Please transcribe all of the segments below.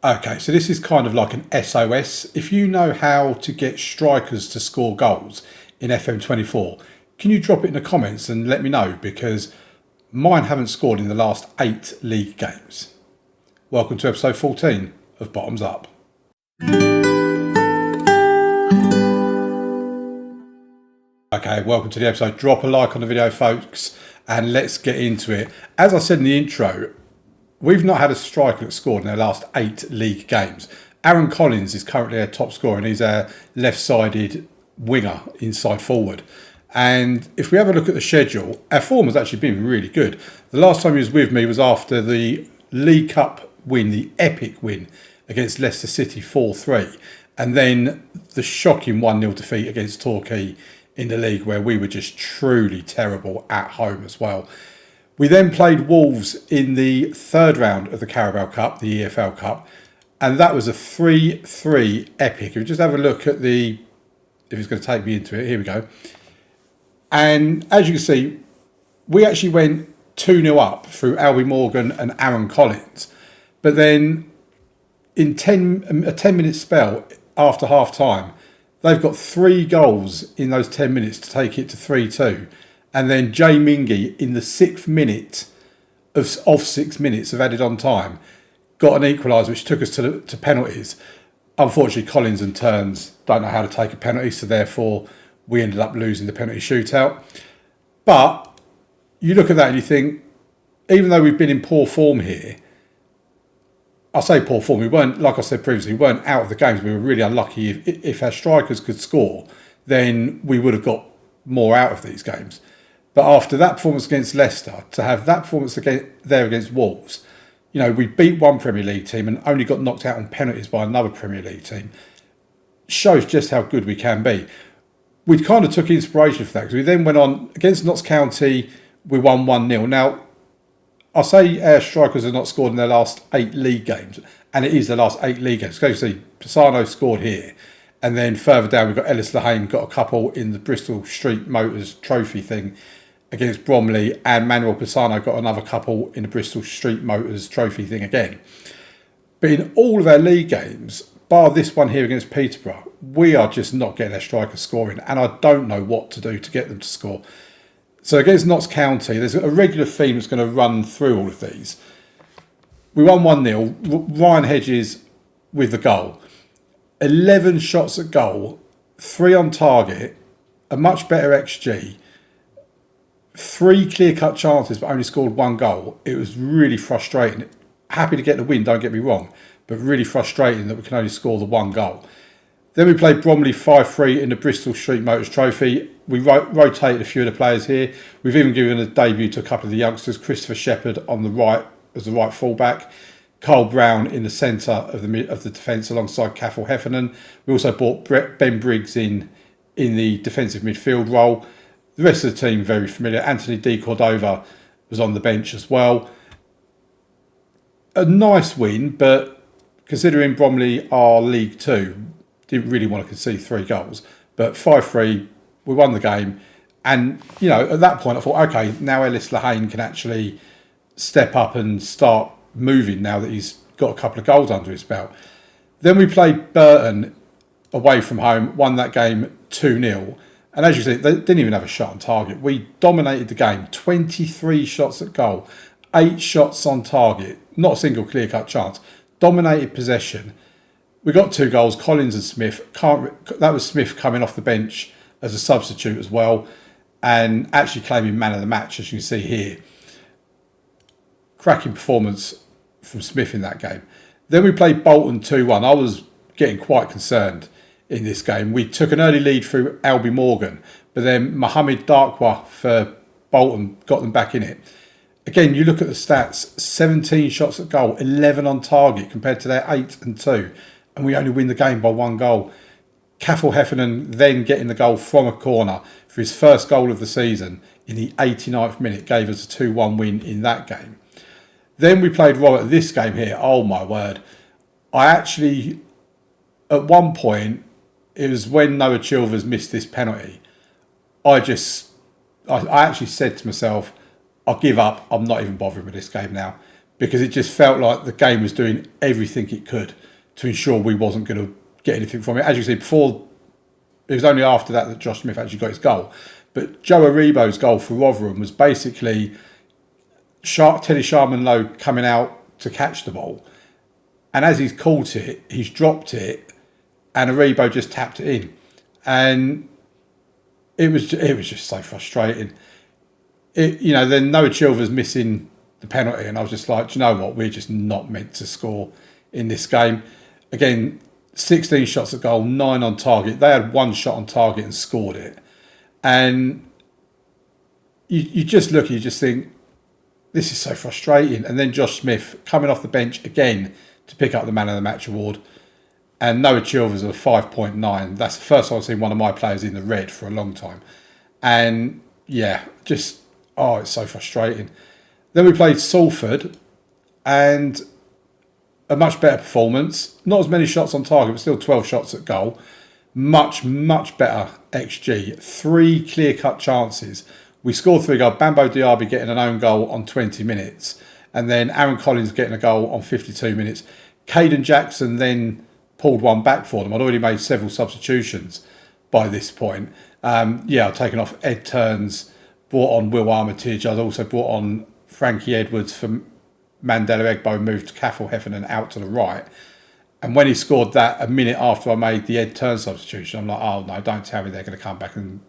Okay, so this is kind of like an SOS. If you know how to get strikers to score goals in FM24, can you drop it in the comments and let me know? Because mine haven't scored in the last 8 league games. Welcome to episode 14 of Bottoms Up. Okay, welcome to the episode. Drop a like on the video, folks, and let's get into it. As I said in the intro, we've not had a striker that scored in their last 8 league games. Aaron Collins is currently our top scorer, and he's a left-sided winger, inside forward. And if we have a look at the schedule, our form has actually been really good. The last time he was with me was after the League Cup win, the epic win against Leicester City 4-3. And then the shocking 1-0 defeat against Torquay in the league, where we were just truly terrible at home as well. We then played Wolves in the third round of the Carabao Cup, the EFL Cup, and that was a 3-3 epic. If you just have a look at if it's going to take me into it, here we go. And as you can see, we actually went 2-0 up through Albie Morgan and Aaron Collins. But then in a 10-minute spell after half-time, they've got 3 goals in those 10 minutes to take it to 3-2. And then Jay Mingy, in the 6th minute of 6 minutes of added on time, got an equaliser, which took us to penalties. Unfortunately, Collins and Turns don't know how to take a penalty, so therefore we ended up losing the penalty shootout. But you look at that and you think, even though we've been in poor form here, I say poor form, we weren't, like I said previously, we weren't out of the games. We were really unlucky. If our strikers could score, then we would have got more out of these games. But after that performance against Leicester, to have that performance against Wolves, you know, we beat one Premier League team and only got knocked out on penalties by another Premier League team, shows just how good we can be. We kind of took inspiration for that, because we then went on against Notts County, we won 1-0. Now, I'll say our strikers have not scored in their last 8 league games, and it is the last 8 league games. So you see, Pisano scored here, and then further down we've got Ellis Lehane, got a couple in the Bristol Street Motors trophy thing against Bromley, and Manuel Pisano got another couple in the Bristol Street Motors trophy thing again. But in all of our league games, bar this one here against Peterborough, we are just not getting our strikers scoring, and I don't know what to do to get them to score. So against Notts County, there's a regular theme that's going to run through all of these. We won 1-0. Ryan Hedges with the goal. 11 shots at goal, 3 on target, a much better XG, 3 clear-cut chances but only scored 1 goal. It was really frustrating. Happy to get the win, don't get me wrong, but really frustrating that we can only score the 1 goal. Then we played Bromley 5-3 in the Bristol Street Motors Trophy. We rotated a few of the players here. We've even given a debut to a couple of the youngsters. Christopher Shepherd on the right as the right fullback. Carl Brown in the centre of the defence alongside Cathal Heffernan. We also brought Ben Briggs in the defensive midfield role. The rest of the team very familiar. Anthony De Cordova was on the bench as well. A nice win, but considering Bromley are League 2, didn't really want to concede 3 goals. But 5-3, we won the game. And, you know, at that point I thought, OK, now Ellis Lehane can actually step up and start moving now that he's got a couple of goals under his belt. Then we played Burton away from home, won that game 2-0. And as you see, they didn't even have a shot on target. We dominated the game, 23 shots at goal, 8 shots on target, not a single clear-cut chance. Dominated possession. We got 2 goals, Collins and Smith. That was Smith coming off the bench as a substitute as well, and actually claiming man of the match, as you can see here. Cracking performance from Smith in that game. Then we played Bolton 2-1. I was getting quite concerned in this game. We took an early lead through Albie Morgan, but then Mohamed Darkwa for Bolton got them back in it. Again, you look at the stats, 17 shots at goal, 11 on target compared to their 8 and 2. And we only win the game by 1 goal. Cathal Heffernan then getting the goal from a corner for his first goal of the season in the 89th minute gave us a 2-1 win in that game. Then we played Robert this game here. Oh my word. I actually, at one point, it was when Noah Chilvers missed this penalty. I actually said to myself, I'll give up. I'm not even bothering with this game now. because it just felt like the game was doing everything it could to ensure we wasn't going to get anything from it. As you see, before, it was only after that Josh Smith actually got his goal. But Joe Aribo's goal for Rotherham was basically Teddy Sharman-Lowe coming out to catch the ball. And as he's caught it, he's dropped it, and Aribo just tapped it in. And it was just so frustrating. Then Noah Chilver's missing the penalty, and I was just like, do you know what? We're just not meant to score in this game. Again, 16 shots at goal, 9 on target. They had 1 shot on target and scored it. And you just look, you just think, this is so frustrating. And then Josh Smith coming off the bench again to pick up the Man of the Match award. And Noah Chilver's a 5.9. That's the first time I've seen one of my players in the red for a long time. And yeah, it's so frustrating. Then we played Salford, and a much better performance. Not as many shots on target, but still 12 shots at goal. Much, much better XG. 3 clear-cut chances. We scored 3 goals. Bambo Diaby getting an own goal on 20 minutes. And then Aaron Collins getting a goal on 52 minutes. Caden Jackson then pulled one back for them. I'd already made several substitutions by this point. I'd taken off Ed Turns, brought on Will Armitage. I'd also brought on Frankie Edwards for Mandela Egbo, moved Cathal Heffernan out to the right. And when he scored that a minute after I made the Ed Turns substitution, I'm like, oh no, don't tell me they're going to come back and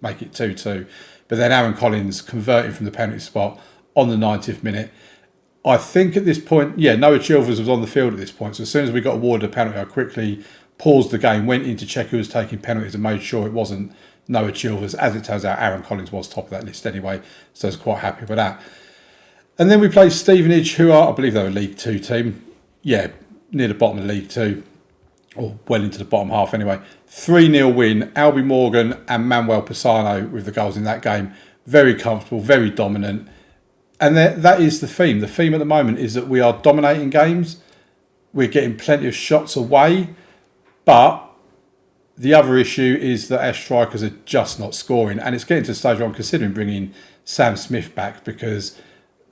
make it 2-2. But then Aaron Collins converting from the penalty spot on the 90th minute. I think at this point, Noah Chilvers was on the field at this point. So as soon as we got awarded a penalty, I quickly paused the game, went in to check who was taking penalties and made sure it wasn't Noah Chilvers. As it turns out, Aaron Collins was top of that list anyway. So I was quite happy with that. And then we played Stevenage, who are, I believe they're a League 2 team. Yeah, near the bottom of League 2. Or well into the bottom half anyway. 3-0 win. Albie Morgan and Manuel Pisano with the goals in that game. Very comfortable, very dominant. And that is the theme. The theme at the moment is that we are dominating games. We're getting plenty of shots away. But the other issue is that our strikers are just not scoring. And it's getting to the stage where I'm considering bringing Sam Smith back, because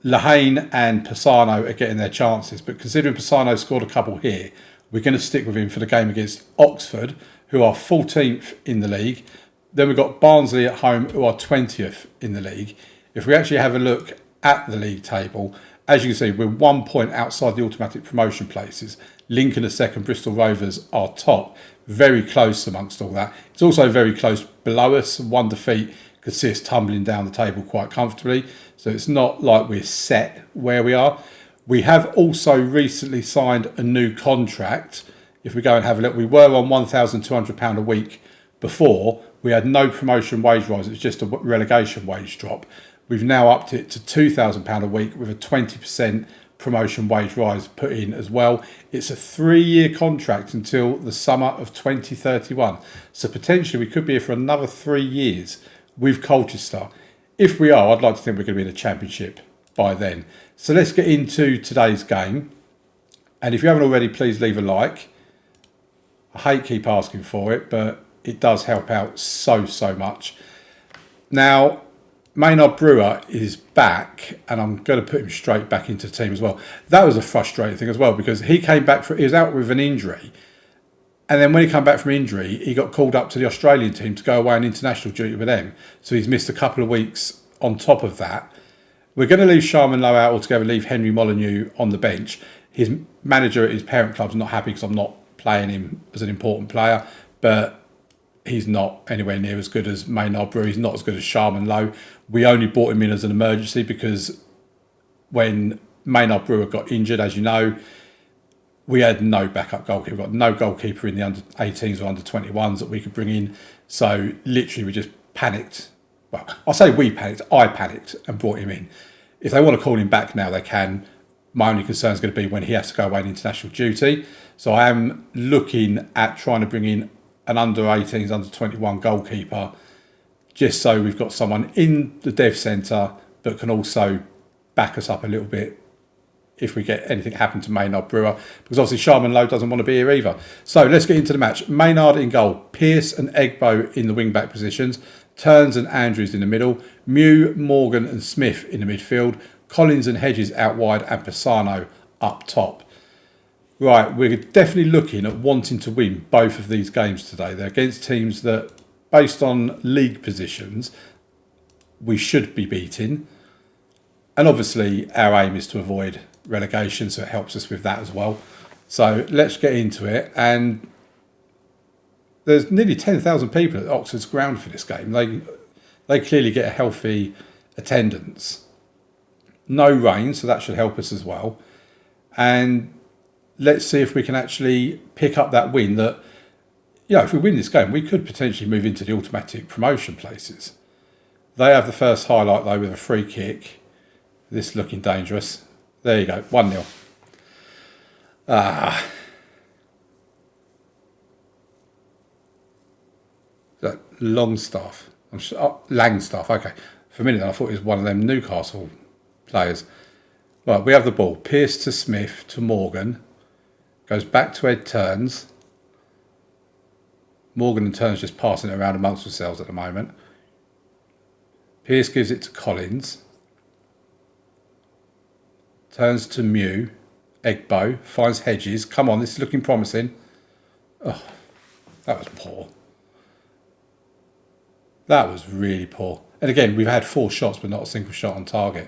Lehane and Pisano are getting their chances. But considering Pisano scored a couple here, we're going to stick with him for the game against Oxford, who are 14th in the league. Then we've got Barnsley at home, who are 20th in the league. If we actually have a look at the league table, as you can see, we're 1 point outside the automatic promotion places. Lincoln are second, Bristol Rovers are top. Very close amongst all that. It's also very close below us. 1 defeat could see us tumbling down the table quite comfortably. So it's not like we're set where we are. We have also recently signed a new contract. If we go and have a look, we were on £1,200 a week before. We had no promotion wage rise. It was just a relegation wage drop. We've now upped it to £2,000 a week with a 20% promotion wage rise put in as well. It's a 3-year contract until the summer of 2031. So potentially we could be here for another 3 years with Colchester. If we are, I'd like to think we're going to be in the Championship by then. So let's get into today's game. And if you haven't already, please leave a like. I hate keep asking for it, but it does help out so much. Now, Maynard Brewer is back, and I'm going to put him straight back into the team as well. That was a frustrating thing as well, because he came back he was out with an injury. And then when he came back from injury, he got called up to the Australian team to go away on international duty with them. So he's missed a couple of weeks on top of that. We're going to leave Sharman-Lowe out altogether, leave Henry Molyneux on the bench. His manager at his parent club's not happy because I'm not playing him as an important player, but he's not anywhere near as good as Maynard Brewer. He's not as good as Sharman-Lowe. We only brought him in as an emergency because when Maynard Brewer got injured, as you know, we had no backup goalkeeper. We've got no goalkeeper in the under 18s or under 21s that we could bring in. So literally we just panicked. Well, I'll say we panicked. I panicked and brought him in. If they want to call him back now, they can. My only concern is going to be when he has to go away on international duty. So I am looking at trying to bring in an under 18s, under 21 goalkeeper, just so we've got someone in the dev centre that can also back us up a little bit if we get anything happen to Maynard Brewer, because obviously Sharman-Lowe doesn't want to be here either. So let's get into the match. Maynard in goal, Pearce and Egbo in the wing-back positions, Turns and Andrews in the middle, Mew, Morgan and Smith in the midfield, Collins and Hedges out wide and Pisano up top. Right, we're definitely looking at wanting to win both of these games today. They're against teams that, based on league positions, we should be beating. And obviously our aim is to avoid relegation, so it helps us with that as well. So let's get into it. And there's nearly 10,000 people at Oxford's ground for this game. They clearly get a healthy attendance. No rain, so that should help us as well. And let's see if we can actually pick up that win that, if we win this game, we could potentially move into the automatic promotion places. They have the first highlight, though, with a free kick. This looking dangerous. There you go, 1-0. Longstaff. Langstaff, okay. For a minute, I thought it was one of them Newcastle players. Right, we have the ball. Pearce to Smith to Morgan. Goes back to Ed Turns. Morgan and Turns just passing it around amongst themselves at the moment. Pearce gives it to Collins. Turns to Mew. Egbo. Finds Hedges. Come on, this is looking promising. Oh, that was poor. That was really poor. And again, we've had 4 shots, but not a single shot on target.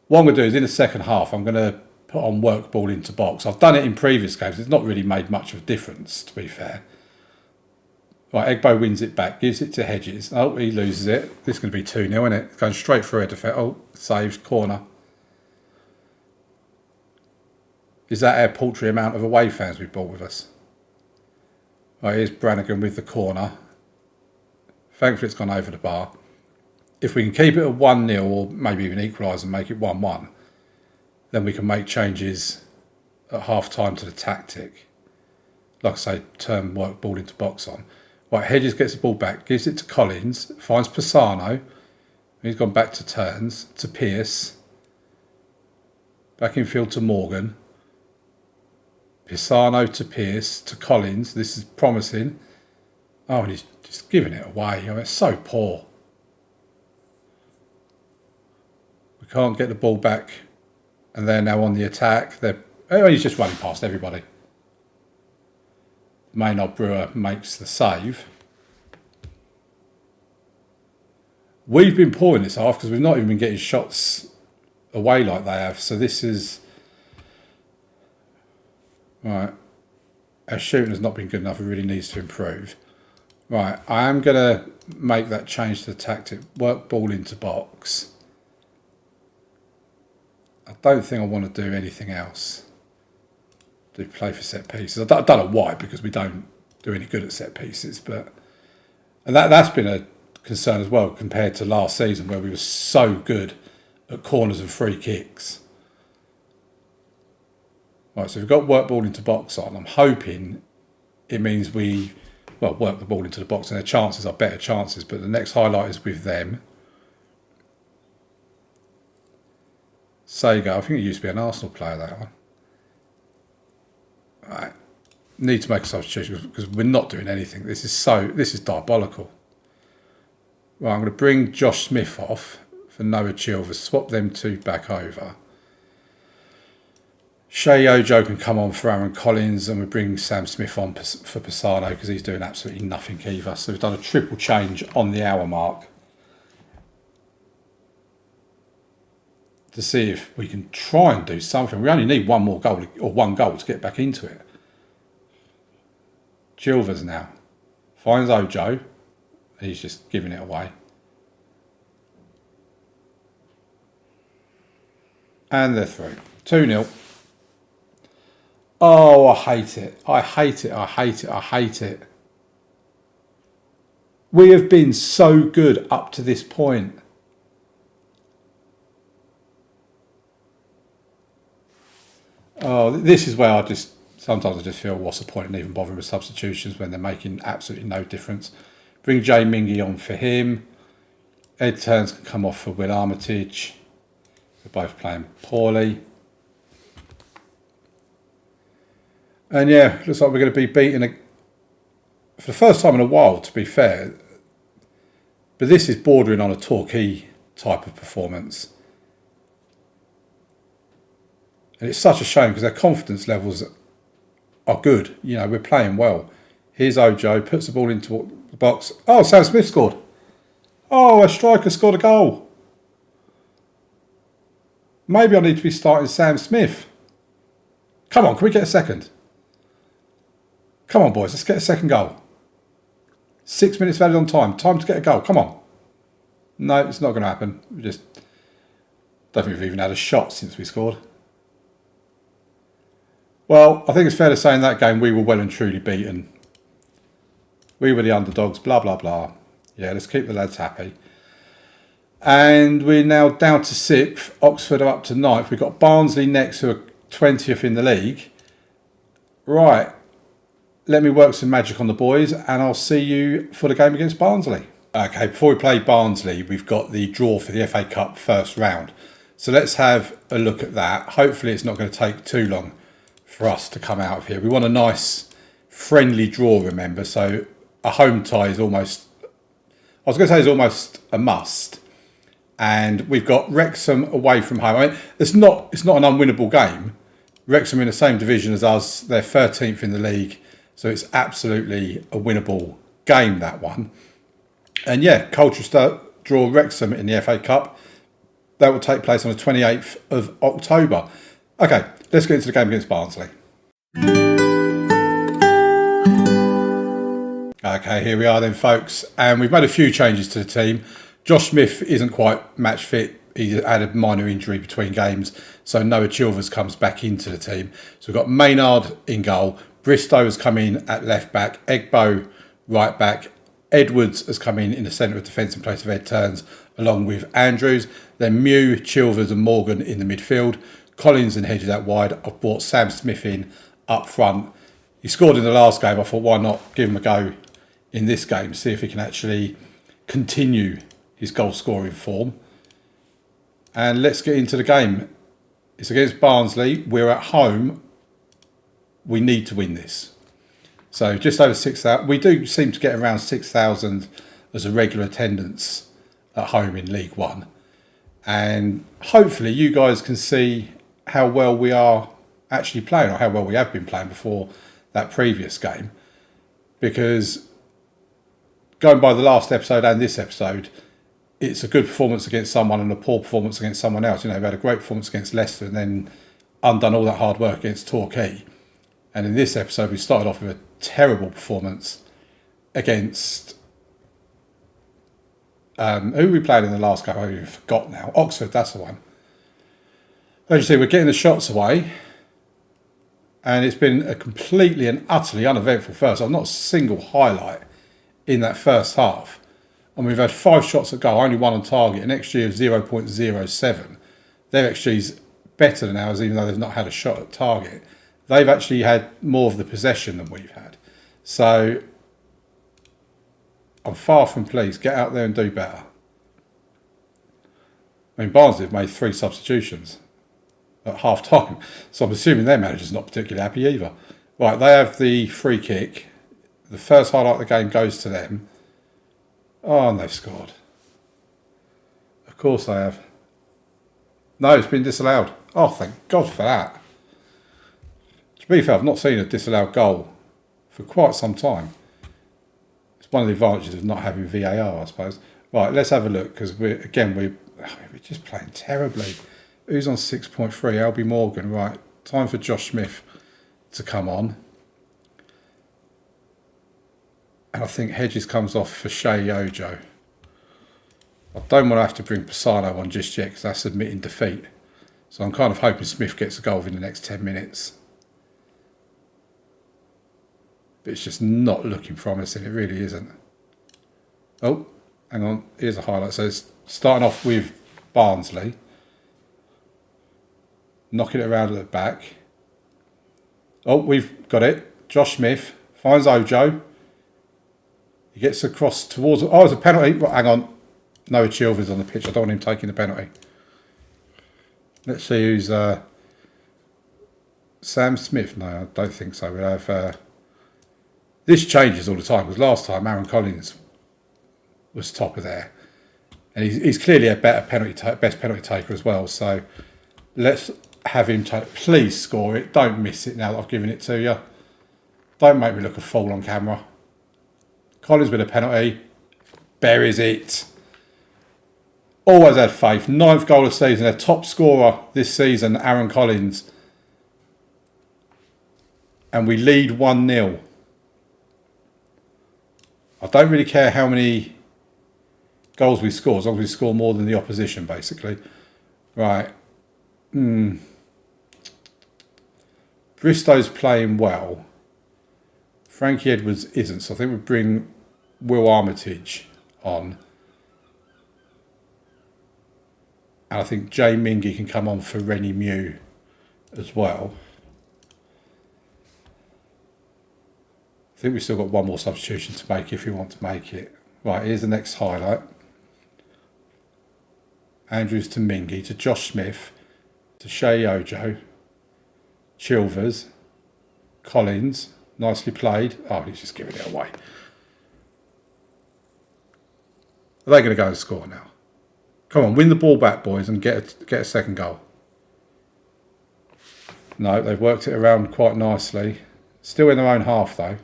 What I'm going to do is, in the second half, I'm going to put on work ball into box. I've done it in previous games. It's not really made much of a difference, to be fair. Right, Egbo wins it back, gives it to Hedges. Oh, he loses it. This is going to be 2-0, isn't it? Going straight through a defence. Oh, saved, corner. Is that our paltry amount of away fans we've brought with us? Right, here's Brannigan with the corner. Thankfully, it's gone over the bar. If we can keep it at 1-0 or maybe even equalise and make it 1-1, then we can make changes at half-time to the tactic. Like I say, turn work ball into box on. Right, Hedges gets the ball back, gives it to Collins, finds Pisano. He's gone back to Turns, to Pearce. Back in field to Morgan. Pisano to Pearce, to Collins. This is promising. Oh, and he's just giving it away. It's so poor. We can't get the ball back. And they're now on the attack. He's just running past everybody. Maynard Brewer makes the save. We've been poor in this half because we've not even been getting shots away like they have. So this is... Right. Our shooting has not been good enough. It really needs to improve. Right. I am going to make that change to the tactic. Work ball into box. I don't think I want to do anything else. Do play for set pieces. I don't know why, because we don't do any good at set pieces. And that's been a concern as well compared to last season where we were so good at corners and free kicks. Right, so we've got work ball into box on. I'm hoping it means we work the ball into the box and their chances are better chances. But the next highlight is with them. Sago, I think it used to be an Arsenal player, that one. Right. Need to make a substitution because we're not doing anything. This is diabolical. Right, I'm going to bring Josh Smith off for Noah Chilvers. Swap them 2 back over. Shea Ojo can come on for Aaron Collins, and we bring Sam Smith on for Pisano because he's doing absolutely nothing either. So we've done a triple change on the hour mark to see if we can try and do something. We only need one goal to get back into it. Chilvers now finds Ojo. He's just giving it away. And they're through. 2-0. Oh, I hate it. I hate it. I hate it. I hate it. We have been so good up to this point. Oh, this is where sometimes I just feel, what's the point in even bothering with substitutions when they're making absolutely no difference. Bring Jay Mingy on for him. Ed Turns can come off for Will Armitage. They're both playing poorly. And yeah, looks like we're going to be beaten for the first time in a while, to be fair. But this is bordering on a Torquay type of performance. And it's such a shame because their confidence levels are good. You know, we're playing well. Here's Ojo, puts the ball into the box. Oh, Sam Smith scored. Oh, a striker scored a goal. Maybe I need to be starting Sam Smith. Come on, can we get a second? Come on, boys, let's get a second goal. 6 minutes added on time. Time to get a goal. Come on. No, it's not going to happen. We just don't think we've even had a shot since we scored. Well, I think it's fair to say in that game we were well and truly beaten. We were the underdogs, blah, blah, blah. Yeah, let's keep the lads happy. And we're now down to 6th. Oxford are up to 9th. We've got Barnsley next, who are 20th in the league. Right. Let me work some magic on the boys, and I'll see you for the game against Barnsley. Okay, before we play Barnsley, we've got the draw for the FA Cup first round. So let's have a look at that. Hopefully it's not going to take too long for us to come out of here. We want a nice, friendly draw, remember. So a home tie is almost, I was going to say is almost a must. And we've got Wrexham away from home. I mean, it's not an unwinnable game. Wrexham in the same division as us. They're 13th in the league. So it's absolutely a winnable game, that one. And yeah, Colchester draw Wrexham in the FA Cup. That will take place on the 28th of October. Okay, let's get into the game against Barnsley. Okay, here we are then, folks. And we've made a few changes to the team. Josh Smith isn't quite match fit. He had a minor injury between games. So Noah Chilvers comes back into the team. So we've got Maynard in goal. Bristow has come in at left back. Egbo right back. Edwards has come in the centre of defence in place of Ed Turns, along with Andrews. Then Mew, Chilvers and Morgan in the midfield. Collins and Hedges out wide. I've brought Sam Smith in up front. He scored in the last game. I thought, why not give him a go in this game, see if he can actually continue his goal scoring form. And let's get into the game. It's against Barnsley. We're at home. We need to win this. So just over 6,000. We do seem to get around 6,000 as a regular attendance at home in League One. And hopefully you guys can see how well we are actually playing, or how well we have been playing before that previous game. Because going by the last episode and this episode, it's a good performance against someone and a poor performance against someone else. You know, we had a great performance against Leicester and then undone all that hard work against Torquay. And in this episode, we started off with a terrible performance against who we played in the last game. I forgot now. Oxford, that's the one. As you see, we're getting the shots away, and it's been a completely and utterly uneventful first. I've not a single highlight in that first half, and we've had 5 shots at goal, only 1 on target, an XG of 0.07. Their XG is better than ours, even though they've not had a shot at target. They've actually had more of the possession than we've had. So I'm far from pleased. Get out there and do better. I mean, Barnsley have made 3 substitutions at half time. So I'm assuming their manager's not particularly happy either. Right, they have the free kick. The first highlight of the game goes to them. Oh, and they've scored. Of course they have. No, it's been disallowed. Oh, thank God for that. To be fair, I've not seen a disallowed goal for quite some time. It's one of the advantages of not having VAR, I suppose. Right, let's have a look, because we're just playing terribly. Who's on 6.3? Albie Morgan. Right, time for Josh Smith to come on. And I think Hedges comes off for Shea Ojo. I don't want to have to bring Pisano on just yet, because that's admitting defeat. So I'm kind of hoping Smith gets a goal within the next 10 minutes. But it's just not looking promising. It really isn't. Oh, hang on. Here's a highlight. So it's starting off with Barnsley. Knocking it around at the back. Oh, we've got it. Josh Smith finds Ojo. He gets across towards... Oh, it's a penalty. Well, hang on. Noah Chilvers on the pitch. I don't want him taking the penalty. Let's see who's... Sam Smith? No, I don't think so. We have... This changes all the time, because last time Aaron Collins was top of there. And he's clearly a better best penalty taker as well. So let's have him take. Please score it. Don't miss it now that I've given it to you. Don't make me look a fool on camera. Collins with a penalty. Buries it. Always had faith. 9th goal of the season. Their top scorer this season, Aaron Collins. And we lead 1-0. I don't really care how many goals we score, as long as we score more than the opposition, basically. Right. Bristow's playing well. Frankie Edwards isn't, so I think we bring Will Armitage on. And I think Jay Mingy can come on for Rennie Mew as well. I think we've still got one more substitution to make if we want to make it. Right, here's the next highlight. Andrews to Mingy, to Josh Smith, to Shea Ojo, Chilvers, Collins, nicely played. Oh, he's just giving it away. Are they going to go and score now? Come on, win the ball back, boys, and get a second goal. No, they've worked it around quite nicely. Still in their own half, though.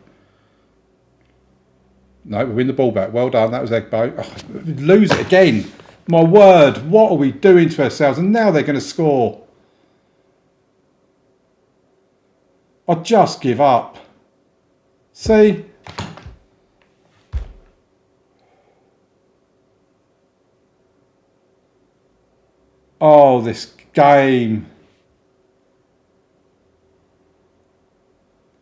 No, we win the ball back. Well done. That was Egbo. Oh, lose it again. My word. What are we doing to ourselves? And now they're going to score. I just give up. See? Oh, this game.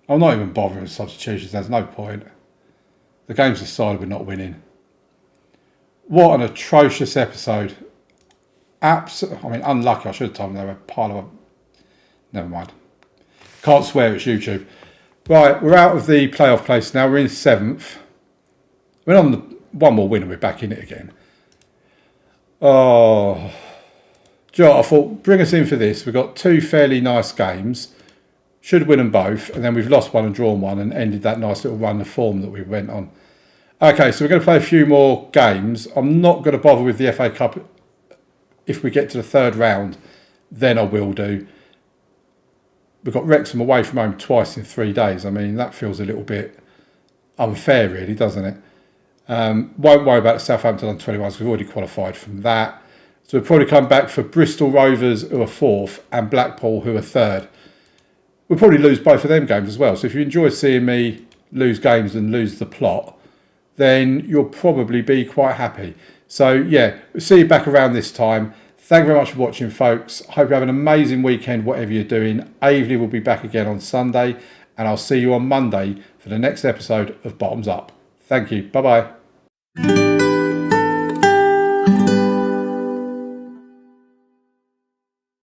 I'm not even bothering with substitutions. There's no point. The game's decided we're not winning. What an atrocious episode. Unlucky. I should have told them they were a pile of... Never mind. Can't swear, it's YouTube. Right, we're out of the playoff place now. We're in 7th. We're on the one more win and we're back in it again. Oh... Do you know what? I thought, bring us in for this. We've got 2 fairly nice games. Should win them both. And then we've lost one and drawn one and ended that nice little run of form that we went on. Okay, so we're going to play a few more games. I'm not going to bother with the FA Cup. If we get to the 3rd round, then I will do. We've got Wrexham away from home twice in 3 days. I mean, that feels a little bit unfair, really, doesn't it? Won't worry about the Southampton under 21s. We've already qualified from that. So we'll probably come back for Bristol Rovers, who are 4th, and Blackpool, who are 3rd. We'll probably lose both of them games as well. So if you enjoy seeing me lose games and lose the plot, then you'll probably be quite happy. So yeah, we'll see you back around this time. Thank you very much for watching, folks. Hope you have an amazing weekend, whatever you're doing. Aveley will be back again on Sunday, and I'll see you on Monday for the next episode of Bottoms Up. Thank you. Bye-bye.